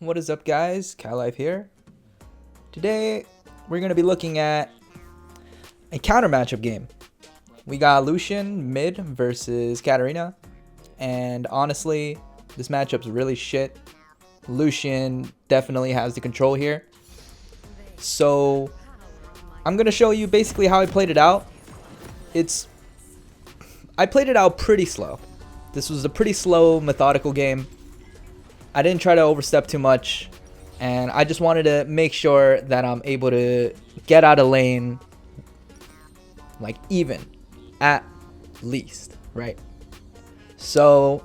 What is up, guys? Katlife here. Today we're going to be looking at a counter matchup game. We got Lucian mid versus Katarina, and honestly this matchup's really shit. Lucian definitely has the control here, so I'm going to show you basically how I played it out. I played it out pretty slow. This was a pretty slow, methodical game. I didn't try to overstep too much, and I just wanted to make sure that I'm able to get out of lane like even, at least, right? So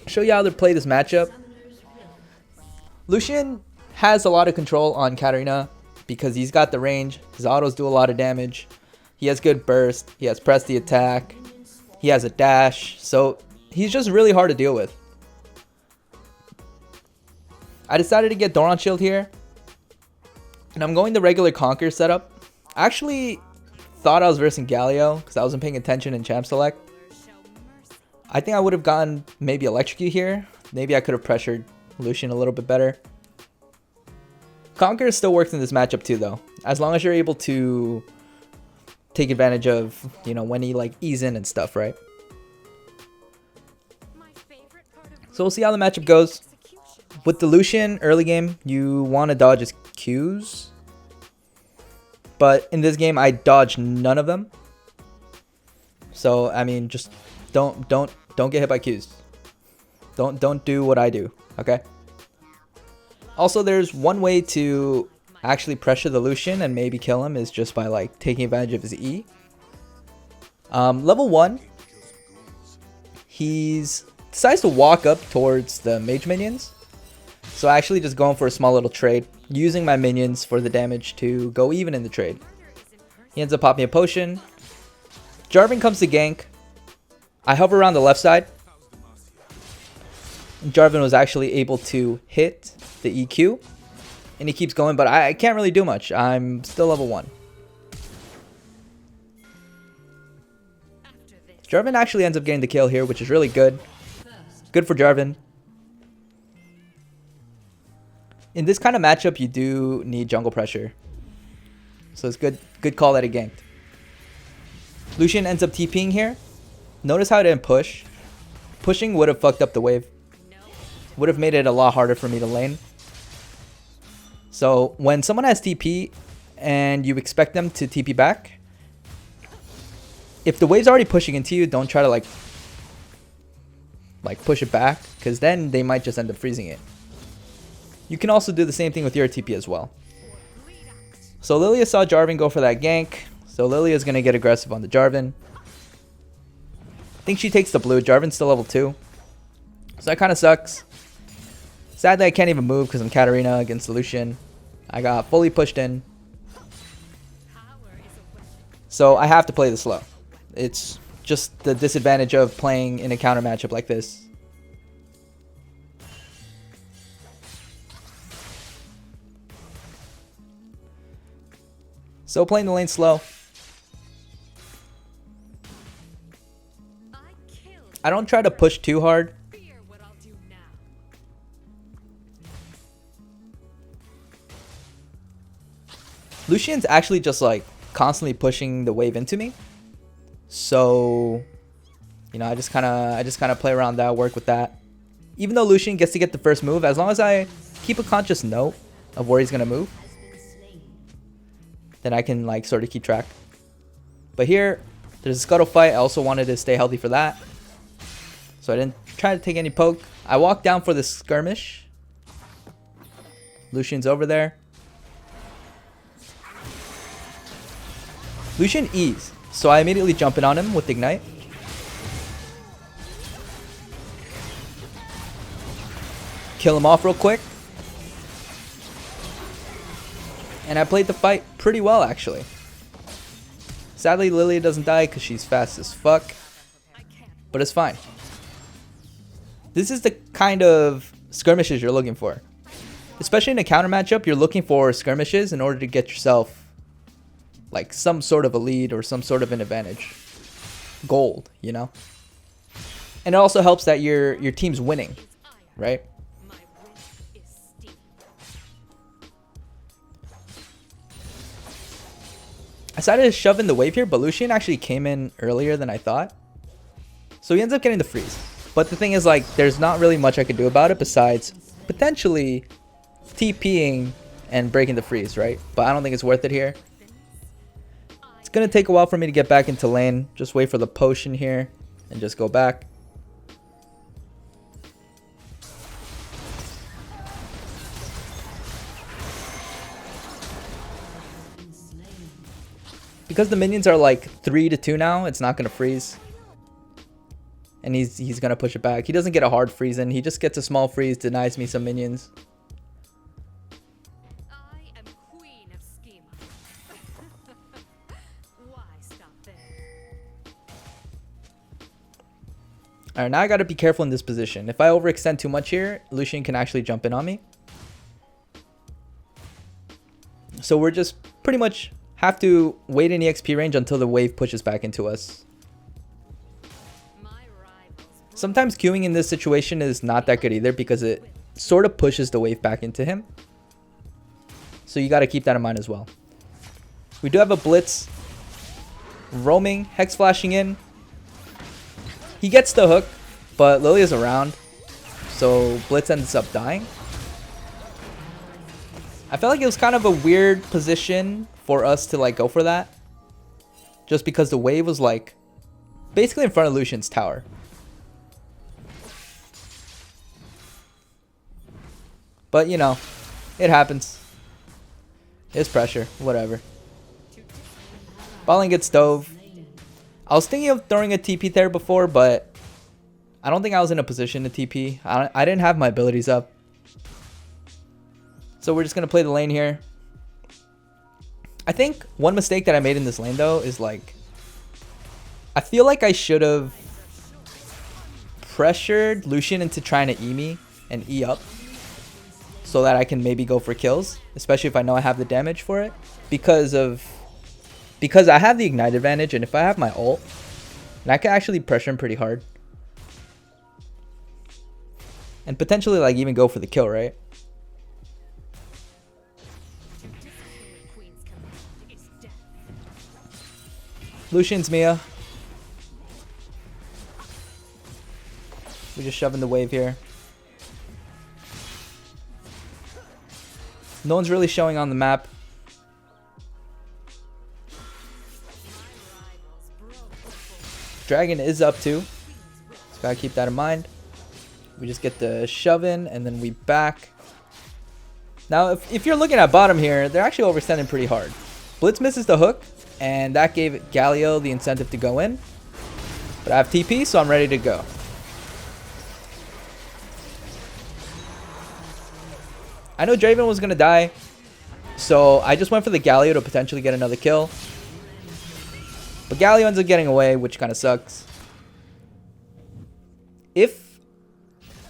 show you how to play this matchup. Lucian has a lot of control on Katarina because he's got the range. His autos do a lot of damage. He has good burst. He has press the attack. He has a dash. So he's just really hard to deal with. I decided to get Doran Shield here, and I'm going the regular Conquer setup. I actually thought I was versing Galio because I wasn't paying attention in Champ Select. I think I would have gotten maybe Electrocute here. Maybe I could have pressured Lucian a little bit better. Conquer still works in this matchup too, though, as long as you're able to take advantage of, you know, when he like ease in and stuff, right? So we'll see how the matchup goes. With the Lucian early game, you want to dodge his Qs, but in this game I dodged none of them. So I mean, just don't get hit by Qs. Don't do what I do, okay? Also, there's one way to actually pressure the Lucian and maybe kill him, is just by like taking advantage of his E. Level 1, he's decides to walk up towards the mage minions. So I actually just going for a small little trade, using my minions for the damage to go even in the trade. He ends up popping a potion. Jarvan comes to gank. I hover around the left side. Jarvan was actually able to hit the EQ, and he keeps going, but I can't really do much. I'm still level 1. Jarvan actually ends up getting the kill here, which is really good. Good for Jarvan. In this kind of matchup, you do need jungle pressure. So it's good call that he ganked. Lucian ends up TPing here. Notice how I didn't push. Pushing would have fucked up the wave. Would have made it a lot harder for me to lane. So when someone has TP and you expect them to TP back, if the wave's already pushing into you, don't try to like push it back, because then they might just end up freezing it. You can also do the same thing with your TP as well. So Lilia saw Jarvan go for that gank. So Lilia is going to get aggressive on the Jarvan. I think she takes the blue. Jarvan's still level 2. So that kind of sucks. Sadly, I can't even move because I'm Katarina against Lucian. I got fully pushed in. So I have to play this slow. It's just the disadvantage of playing in a counter matchup like this. So playing the lane slow. I don't try to push too hard. Lucian's actually just like constantly pushing the wave into me. So, you know, I just kind of play around that, work with that. Even though Lucian gets to get the first move, as long as I keep a conscious note of where he's going to move, then I can like sort of keep track. But here, there's a scuttle fight. I also wanted to stay healthy for that, so I didn't try to take any poke. I walked down for the skirmish. Lucian's over there. Lucian E's, so I immediately jump in on him with Ignite. Kill him off real quick. And I played the fight pretty well, actually. Sadly, Lilia doesn't die because she's fast as fuck. But it's fine. This is the kind of skirmishes you're looking for. Especially in a counter matchup, you're looking for skirmishes in order to get yourself like some sort of a lead or some sort of an advantage. Gold, you know? And it also helps that your team's winning, right? I decided to shove in the wave here, but Lucian actually came in earlier than I thought. So he ends up getting the freeze. But the thing is, like, there's not really much I could do about it besides potentially TPing and breaking the freeze, right? But I don't think it's worth it here. It's going to take a while for me to get back into lane. Just wait for the potion here and just go back. Because the minions are like 3-2 now, it's not going to freeze. And he's going to push it back. He doesn't get a hard freeze in. He just gets a small freeze, denies me some minions. I am queen of schema. Why stop there? Alright, now I got to be careful in this position. If I overextend too much here, Lucian can actually jump in on me. So we're just pretty much have to wait in EXP range until the wave pushes back into us. Sometimes queuing in this situation is not that good either because it sort of pushes the wave back into him. So you got to keep that in mind as well. We do have a blitz. Roaming, hex flashing in. He gets the hook, but Lilia's around. So blitz ends up dying. I felt like it was kind of a weird position for us to like go for that. Just because the wave was like basically in front of Lucian's tower. But, you know, it happens. It's pressure. Whatever. Balling gets dove. I was thinking of throwing a TP there before, but I don't think I was in a position to TP. I didn't have my abilities up. So we're just going to play the lane here. I think one mistake that I made in this lane, though, is like... I feel like I should have pressured Lucian into trying to E me and E up. So that I can maybe go for kills, especially if I know I have the damage for it, because I have the ignite advantage, and if I have my ult, and I can actually pressure him pretty hard, and potentially like even go for the kill, right? Lucian's Mia. We're just shoving the wave here. No one's really showing on the map. Dragon is up too. Just gotta keep that in mind. We just get the shove in and then we back. Now, if you're looking at bottom here, they're actually overextending pretty hard. Blitz misses the hook, and that gave Galio the incentive to go in. But I have TP, so I'm ready to go. I know Draven was going to die, so I just went for the Galio to potentially get another kill. But Galio ends up getting away, which kind of sucks. If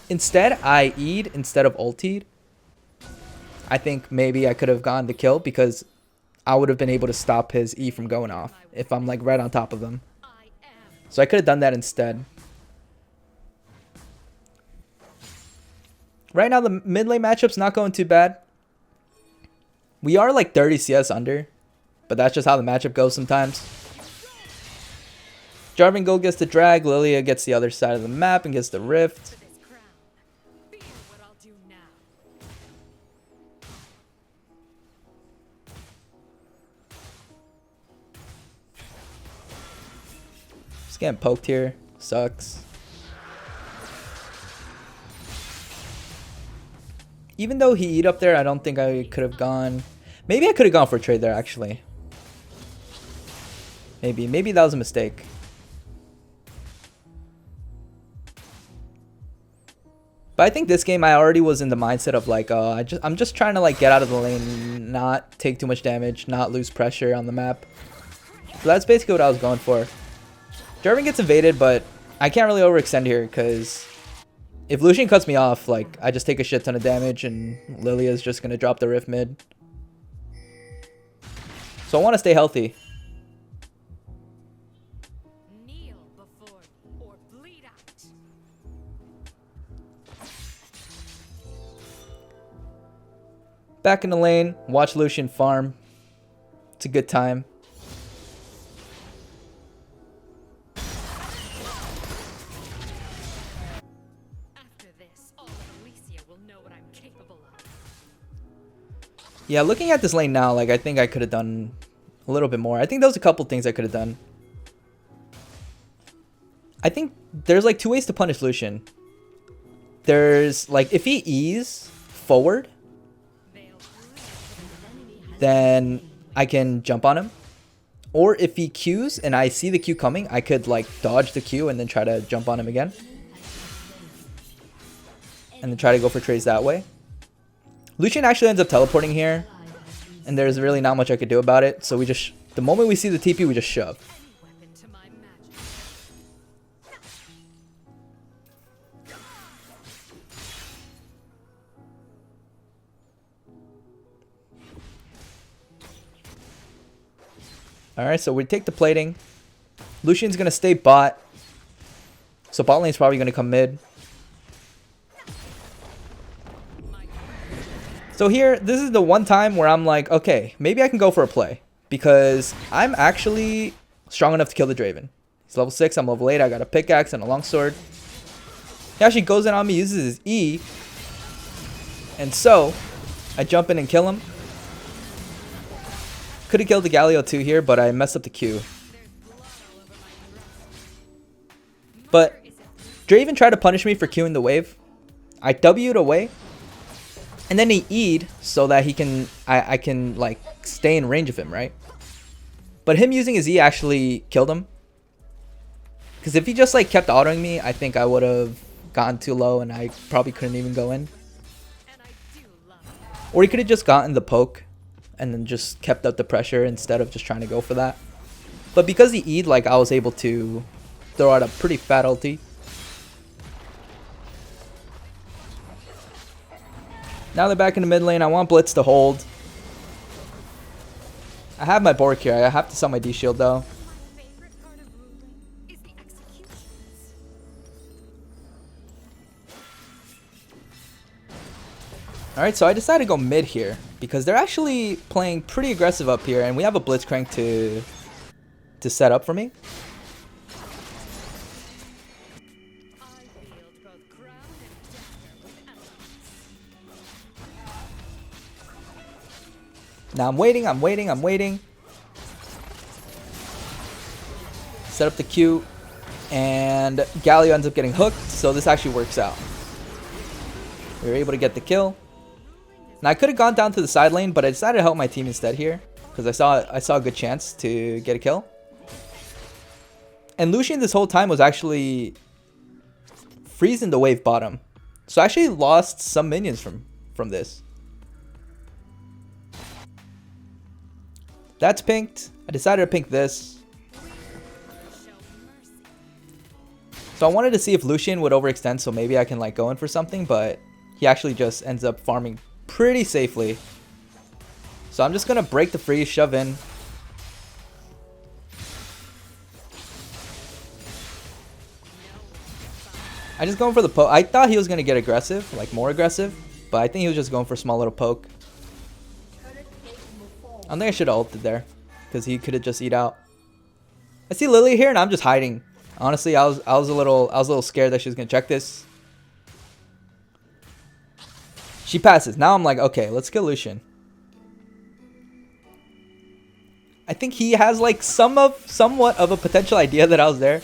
instead I E'd instead of ultied, I think maybe I could have gotten the kill because I would have been able to stop his E from going off if I'm like right on top of him. So I could have done that instead. Right now, the mid lane matchup's not going too bad. We are like 30 CS under, but that's just how the matchup goes sometimes. Jarvan Gold gets the drag, Lilia gets the other side of the map and gets the rift. Just getting poked here. Sucks. Even though he eat up there, I don't think I could have gone. Maybe I could have gone for a trade there, actually. Maybe that was a mistake. But I think this game I already was in the mindset of like, I'm just trying to like get out of the lane, not take too much damage, not lose pressure on the map. So that's basically what I was going for. Jarvan gets evaded, but I can't really overextend here because if Lucian cuts me off, like, I just take a shit ton of damage and Lilia's just going to drop the rift mid. So I want to stay healthy. Kneel before or bleed out. Back in the lane, watch Lucian farm. It's a good time. Yeah, looking at this lane now, like, I think I could have done a little bit more. I think there was a couple things I could have done. I think there's like 2 ways to punish Lucian. There's like, if he E's forward, then I can jump on him. Or if he Qs and I see the Q coming, I could like dodge the Q and then try to jump on him again. And then try to go for trades that way. Lucian actually ends up teleporting here. And there's really not much I could do about it. So we just, the moment we see the TP, we just shove. Alright, so we take the plating. Lucian's going to stay bot. So bot lane's probably going to come mid. So here, this is the one time where I'm like, okay, maybe I can go for a play. Because I'm actually strong enough to kill the Draven. He's level 6, I'm level 8, I got a pickaxe and a longsword. He actually goes in on me, uses his E. And so, I jump in and kill him. Could have killed the Galio too here, but I messed up the Q. But Draven tried to punish me for Qing the wave. I W'd away. And then he E'd so that he can I can like stay in range of him, right? But him using his E actually killed him. Because if he just like kept autoing me, I think I would have gotten too low and I probably couldn't even go in. Or he could have just gotten the poke and then just kept up the pressure instead of just trying to go for that. But because he E'd, like, I was able to throw out a pretty fat ulti. Now they're back in the mid lane. I want Blitz to hold. I have my Bork here. I have to sell my D shield though. Alright, so I decided to go mid here because they're actually playing pretty aggressive up here and we have a Blitzcrank to set up for me. Now I'm waiting. Set up the Q and Galio ends up getting hooked, so this actually works out. We were able to get the kill. Now I could have gone down to the side lane, but I decided to help my team instead here because I saw a good chance to get a kill. And Lucian this whole time was actually freezing the wave bottom, so I actually lost some minions from this. That's pinked. I decided to pink this. So I wanted to see if Lucian would overextend, so maybe I can like go in for something, but he actually just ends up farming pretty safely. So I'm just gonna break the freeze, shove in. I just going for the poke. I thought he was gonna get aggressive, like more aggressive, but I think he was just going for a small little poke. I think I should have ulted there because he could have just eat out. I see Lily here and I'm just hiding. Honestly, I was a little scared that she was gonna check this. She passes. Now I'm like, okay, let's kill Lucian. I think he has like somewhat of a potential idea that I was there.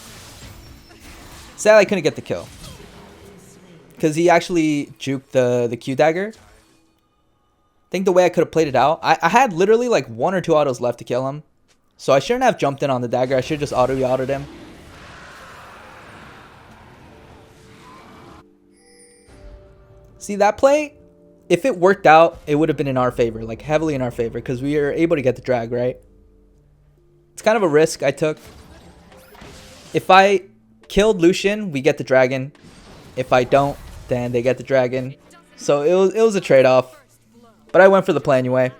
Sad I couldn't get the kill because he actually juked the Q dagger. I think the way I could have played it out, I had literally like 1 or 2 autos left to kill him. So I shouldn't have jumped in on the dagger. I should have just auto-auto'd him. See that play? If it worked out, it would have been in our favor, like heavily in our favor, because we were able to get the drag, right? It's kind of a risk I took. If I killed Lucian, we get the dragon. If I don't, then they get the dragon. So it was a trade-off. But I went for the play anyway.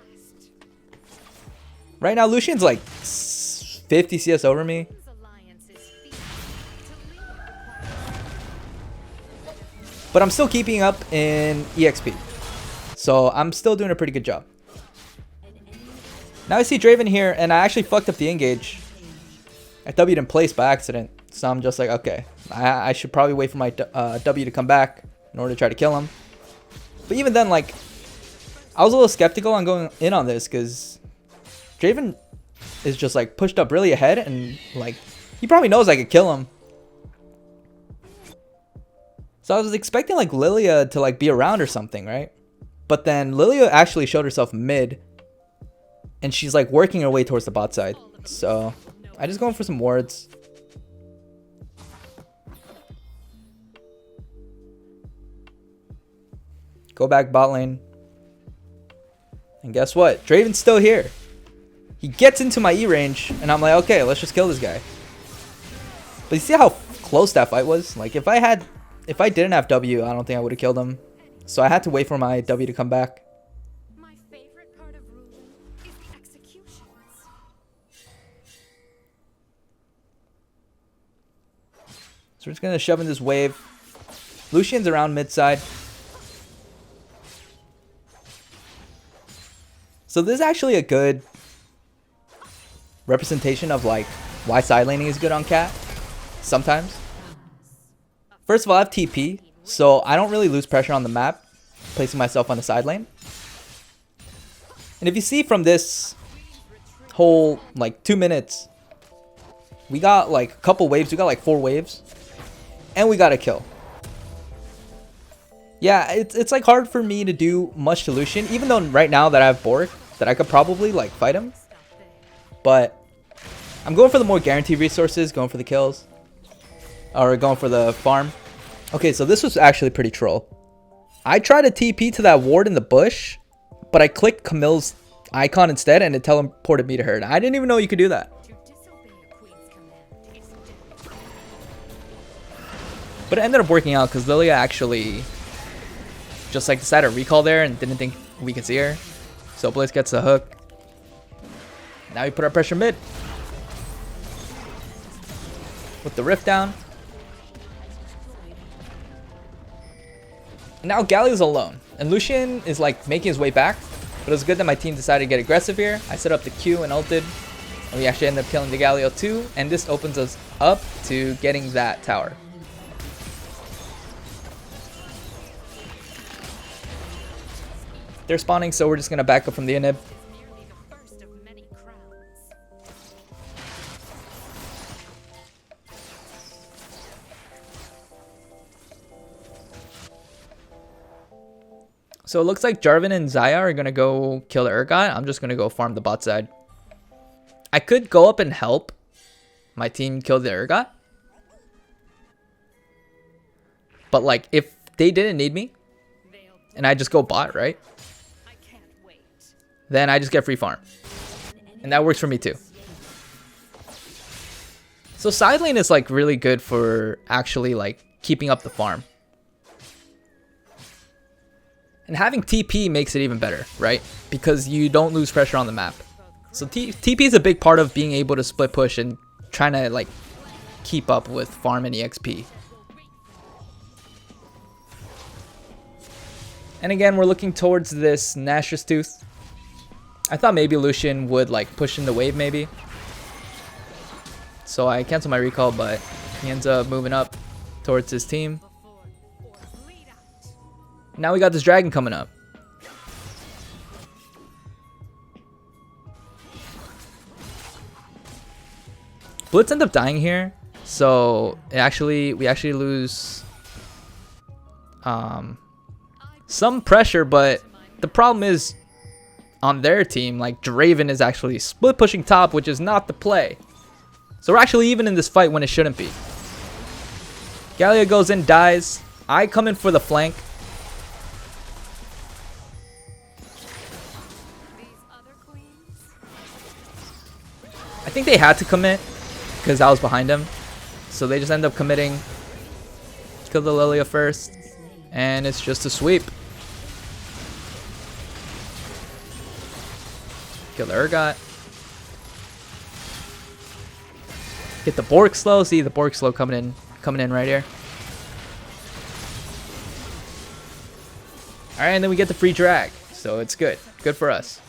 Right now, Lucian's like 50 CS over me. But I'm still keeping up in EXP. So I'm still doing a pretty good job. Now I see Draven here, and I actually fucked up the engage. I W'd in place by accident. So I'm just like, okay, I should probably wait for my W to come back in order to try to kill him. But even then, like, I was a little skeptical on going in on this because Draven is just like pushed up really ahead, and like he probably knows I could kill him. So I was expecting like Lilia to like be around or something, right? But then Lilia actually showed herself mid, and she's like working her way towards the bot side. So I just going for some wards. Go back bot lane. And guess what? Draven's still here. He gets into my E range, and I'm like, okay, let's just kill this guy. But you see how close that fight was? Like, if I didn't have W, I don't think I would have killed him. So I had to wait for my W to come back. My favorite part of ruling is the executions. So we're just gonna shove in this wave. Lucian's around mid side. So this is actually a good representation of like why side laning is good on Cat. Sometimes. First of all, I have TP, so I don't really lose pressure on the map, placing myself on the side lane. And if you see from this whole like 2 minutes, we got like a couple waves. We got like 4 waves, and we got a kill. Yeah, it's like hard for me to do much to Lucian, even though right now that I have Bork, that I could probably like fight him. But I'm going for the more guaranteed resources, going for the kills. Or going for the farm. Okay, so this was actually pretty troll. I tried to TP to that ward in the bush, but I clicked Camille's icon instead, and it teleported me to her. And I didn't even know you could do that. But it ended up working out because Lilia actually just like decided to recall there and didn't think we could see her. So Blaze gets the hook. Now we put our pressure mid. With the rift down. Now Galio's alone, and Lucian is like making his way back, but it was good that my team decided to get aggressive here. I set up the Q and ulted, and we actually ended up killing the Galio too, and this opens us up to getting that tower. They're spawning, so we're just going to back up from the inhib. So it looks like Jarvan and Xayah are going to go kill the Urgot. I'm just going to go farm the bot side. I could go up and help my team kill the Urgot. But like, if they didn't need me, and I just go bot, right? Then I just get free farm. And that works for me too. So side lane is like really good for actually like keeping up the farm. And having TP makes it even better, right? Because you don't lose pressure on the map. So TP is a big part of being able to split push and trying to like keep up with farm and EXP. And again, we're looking towards this Nashor's Tooth. I thought maybe Lucian would like push in the wave maybe. So I canceled my recall, but he ends up moving up towards his team. Now we got this dragon coming up. Blitz end up dying here, so we actually lose some pressure, but the problem is on their team, like Draven is actually split pushing top, which is not the play. So we're actually even in this fight when it shouldn't be. Galio goes in, dies. I come in for the flank. I think they had to commit because I was behind him. So they just end up committing. Kill the Lilia first. And it's just a sweep. Kill the Urgot. Get the Bork slow. See the Bork slow coming in right here. Alright, and then we get the free drag. So it's good. Good for us.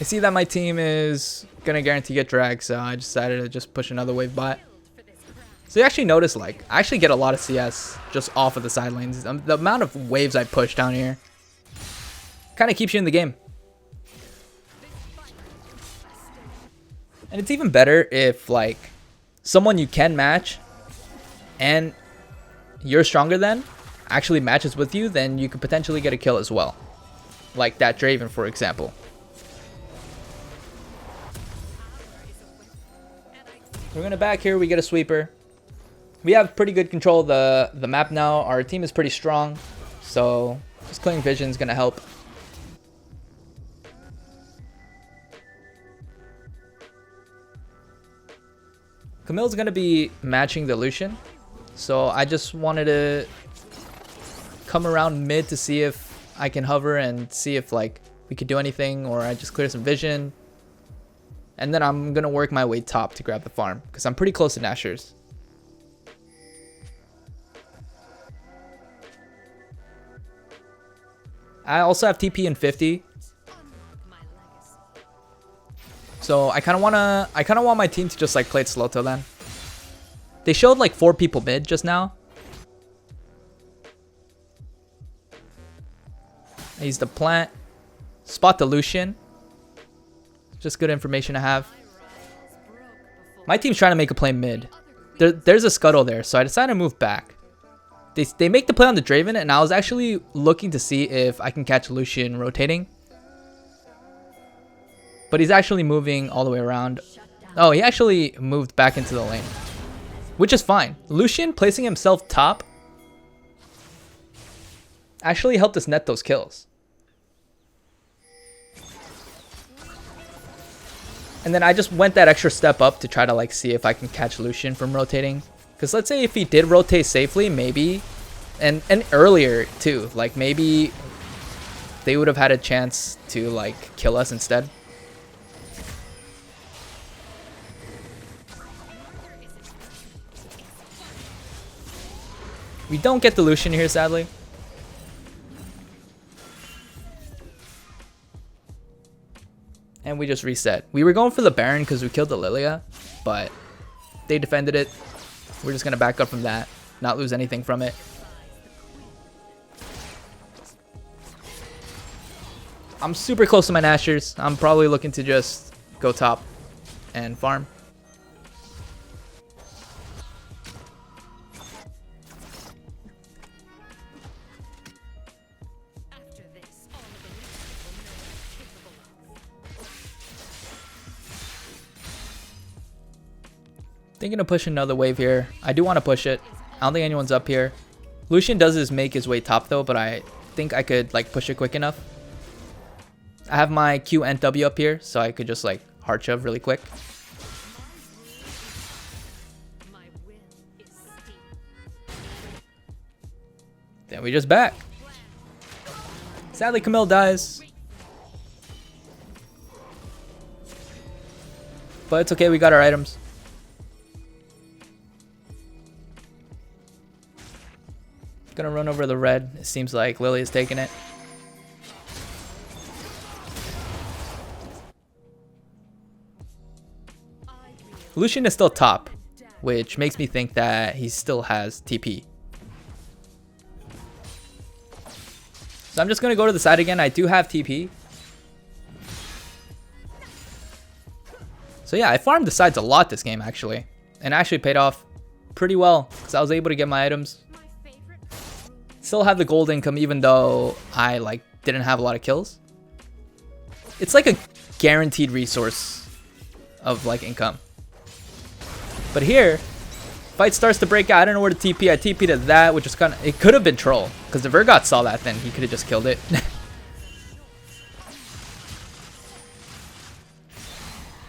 I see that my team is gonna guarantee get dragged, so I decided to just push another wave bot. So you actually notice, like, I actually get a lot of CS just off of the side lanes. The amount of waves I push down here kind of keeps you in the game. And it's even better if, like, someone you can match and you're stronger than actually matches with you, then you could potentially get a kill as well. Like that Draven, for example. We're gonna back here, we get a sweeper. We have pretty good control of the map now. Our team is pretty strong, so just clearing vision is gonna help. Camille's gonna be matching the Lucian, so I just wanted to come around mid to see if I can hover and see if like we could do anything, or I just clear some vision. And then I'm gonna work my way top to grab the farm because I'm pretty close to Nashers. I also have TP in 50. So I kind of want my team to just like play it slow till then. They showed like 4 people mid just now. I used the plant. Spot the Lucian. Just good information to have. My team's trying to make a play mid. There's a scuttle there, so I decided to move back. They make the play on the Draven, and I was actually looking to see if I can catch Lucian rotating. But he's actually moving all the way around. Oh, he actually moved back into the lane, which is fine. Lucian placing himself top actually helped us net those kills. And then I just went that extra step up to try to like see if I can catch Lucian from rotating. Because let's say if he did rotate safely, maybe, and earlier too, like maybe they would have had a chance to like kill us instead. We don't get the Lucian here, sadly. And we just reset. We were going for the Baron because we killed the Lilia, but they defended it. We're just going to back up from that, not lose anything from it. I'm super close to my Nashers. I'm probably looking to just go top and farm. Thinking of pushing another wave here. I do want to push it. I don't think anyone's up here. Lucian does make his way top though, but I think I could like push it quick enough. I have my Q and W up here, so I could just like hard shove really quick. Then we just back. Sadly, Camille dies. But it's okay, we got our items. Gonna run over the red. It seems like Lily is taking it. Lucian is still top, which makes me think that he still has TP. So I'm just gonna go to the side again. I do have TP. So yeah, I farmed the sides a lot this game actually, and actually paid off pretty well because I was able to get my items. Still have the gold income even though I like didn't have a lot of kills. It's like a guaranteed resource of like income. But here, fight starts to break out. I don't know where to TP. I TP to that, which is kind of, it could have been troll because if Urgot saw that, then he could have just killed it.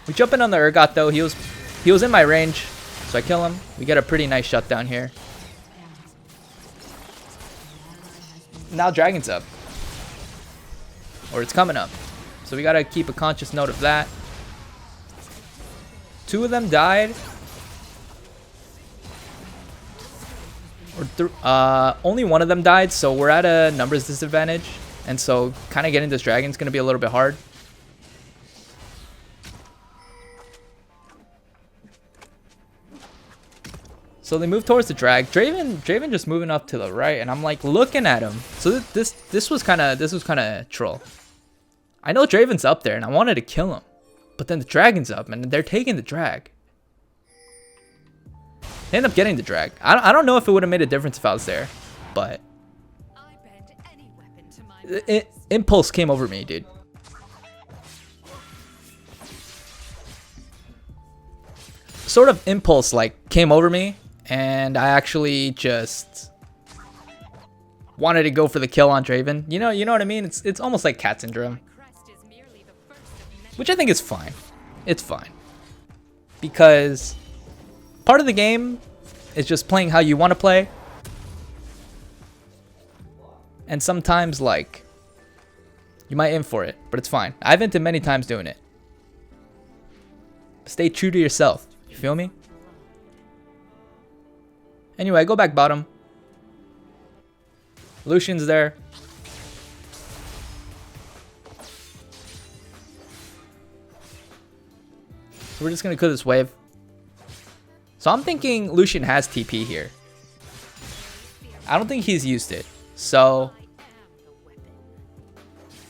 We jump in on the Urgot though. He was in my range, so I kill him. We get a pretty nice shutdown here. Now Dragon's up. Or it's coming up. So we gotta keep a conscious note of that. 2 of them died. Or only 1 of them died, so we're at a numbers disadvantage. And so kind of getting this dragon is gonna be a little bit hard. So they move towards the drag. Draven just moving up to the right, and I'm like looking at him. So this was kind of troll. I know Draven's up there, and I wanted to kill him, but then the dragon's up, and they're taking the drag. They end up getting the drag. I don't know if it would have made a difference if I was there, but I bend any weapon to my impulse came over me, dude. Sort of impulse like came over me, and I actually just wanted to go for the kill on Draven. You know what I mean? It's almost like cat syndrome, crest is merely the first of many. which I think is fine. It's fine because part of the game is just playing how you want to play, and sometimes like you might aim for it, but it's fine. I've inted many times doing it. Stay true to yourself. You feel me? Anyway, I go back bottom. Lucian's there. So we're just gonna kill this wave. So I'm thinking Lucian has TP here. I don't think he's used it. So I am the weapon.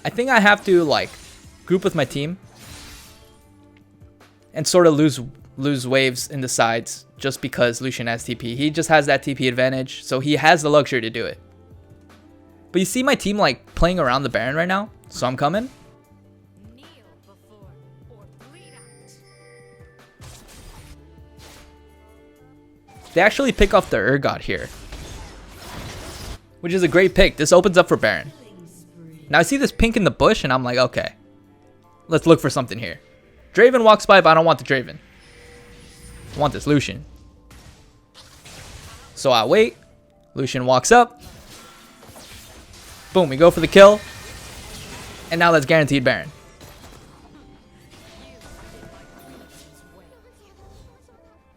I think I have to like group with my team and sort of lose waves in the sides just because Lucian has TP. He just has that TP advantage, so he has the luxury to do it. But you see my team like playing around the Baron right now, so I'm coming. Kneel before or bleed out. They actually pick off the Urgot here, which is a great pick. This opens up for Baron. Now I see this pink in the bush, and I'm like, okay, let's look for something here. Draven walks by, but I don't want the Draven. I want this Lucian. So I wait. Lucian walks up. Boom, we go for the kill. And now that's guaranteed Baron.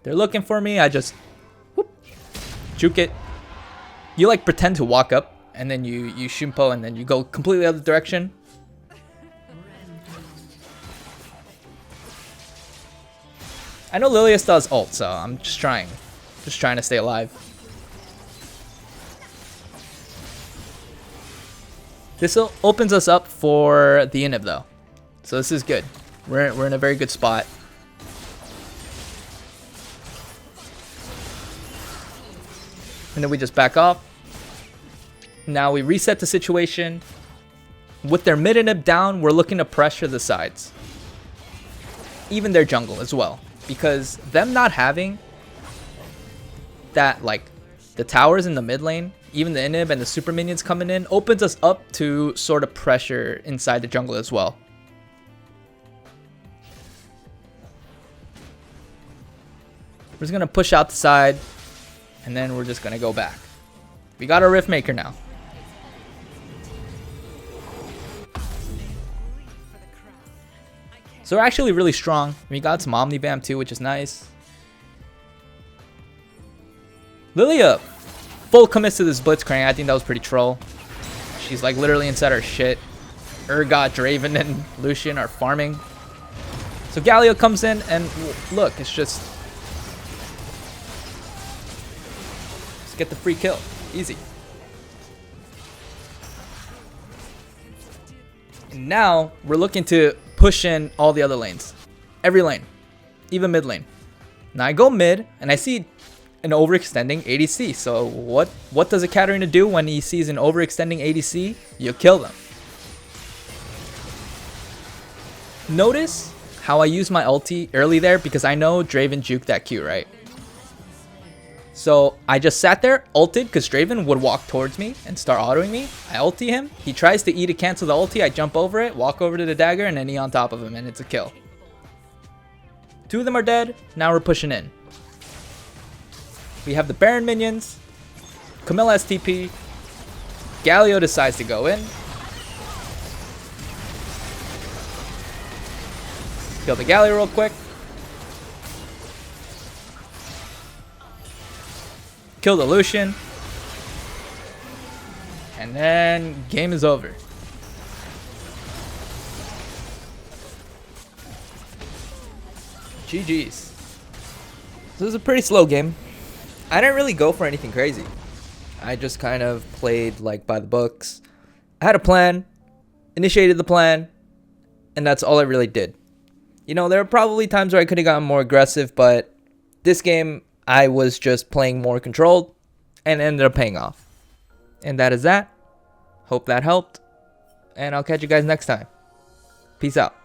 They're looking for me. I just whoop, juke it. You like pretend to walk up, and then you shimpo, and then you go completely other direction. I know Lilius does ult, so I'm just trying to stay alive. This opens us up for the inhib though, so this is good. We're in a very good spot. And then we just back off. Now we reset the situation. With their mid inhib down, we're looking to pressure the sides, even their jungle as well. Because them not having that, like, the towers in the mid lane, even the inhib and the super minions coming in, opens us up to sort of pressure inside the jungle as well. We're just going to push out the side, and then we're just going to go back. We got our Rift Maker now. So we're actually really strong. We got some Omni Vamp too, which is nice. Lilia full commits to this Blitzcrank. I think that was pretty troll. She's like literally inside her shit. Urgot, Draven, and Lucian are farming. So Galio comes in, and look, it's just get the free kill. Easy. And now we're looking to push in all the other lanes. Every lane. Even mid lane. Now I go mid, and I see an overextending ADC. So what does a Katarina do when he sees an overextending ADC? You kill them. Notice how I use my ulti early there, because I know Draven juked that Q, right? So I just sat there, ulted, because Draven would walk towards me and start autoing me. I ulti him. He tries to E to cancel the ulti. I jump over it, walk over to the dagger, and then E on top of him, and it's a kill. Two of them are dead. Now we're pushing in. We have the Baron minions. Camilla has TP. Galio decides to go in. Kill the Galio real quick. Kill the Lucian. And then game is over. GG's. This is a pretty slow game. I didn't really go for anything crazy. I just kind of played like by the books. I had a plan, initiated the plan, and that's all I really did. You know, there are probably times where I could have gotten more aggressive, but this game I was just playing more controlled and ended up paying off. And that is that. Hope that helped. And I'll catch you guys next time. Peace out.